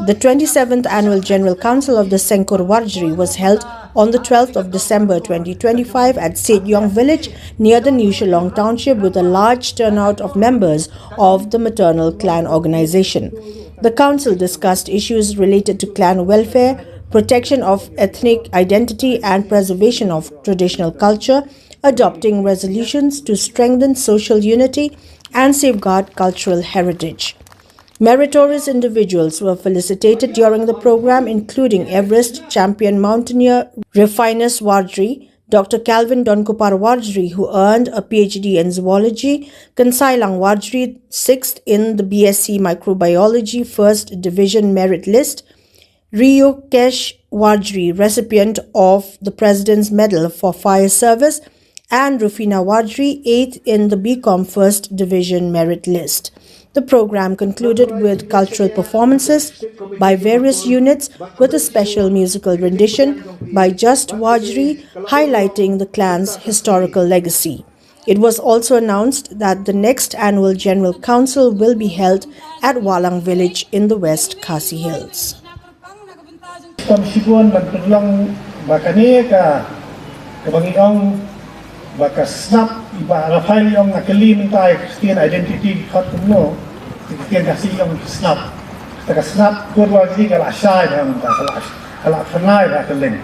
The 27th Annual General Council of the Seng Kur Warjri was held on the 12th of December 2025 at Siejiong village near the new Shillong Township with a large turnout of members of the maternal clan organization. The council discussed issues related to clan welfare, protection of ethnic identity and preservation of traditional culture, adopting resolutions to strengthen social unity and safeguard cultural heritage. Meritorious individuals were felicitated during the program, including Everest champion mountaineer Refinus Warjri, Dr. Calvin Donkupar Warjri, who earned a PhD in zoology, Kansailang Warjri, 6th in the BSc Microbiology 1st Division Merit List, Rio Kesh Warjri, recipient of the President's Medal for Fire Service, and Rufina Warjri, 8th in the BCom 1st Division Merit List. The program concluded with cultural performances by various units with a special musical rendition by Just Warjri highlighting the clan's historical legacy. It was also announced that the next annual General Council will be held at Walang village in the West Khasi Hills. Baka snap iba rafael yung nakalim tayo Christian identity hot no Christian kasi yung snap taga snap kurwagi kala asay ang kala fanay ba kaleng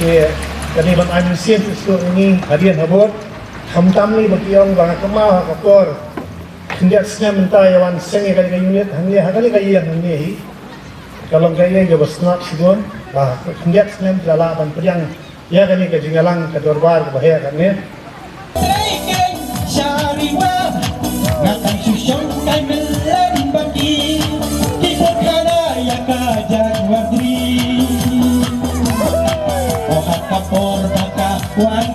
kaya kanilang amin siya gusto ini hadian habot hamtam ni bagiyong mga kamaw kapor hindi at sinam tayo wan sengi kali unit hangya kali kayang hangya kalau kaya yung snap sigon bah hindi at sinam lalaban piyang ya kani kajingalang kadorbar bahaya kani Shariwa ngatan Siejiong kay melan bagi ikut kana ya Warjri oh kapor baka wan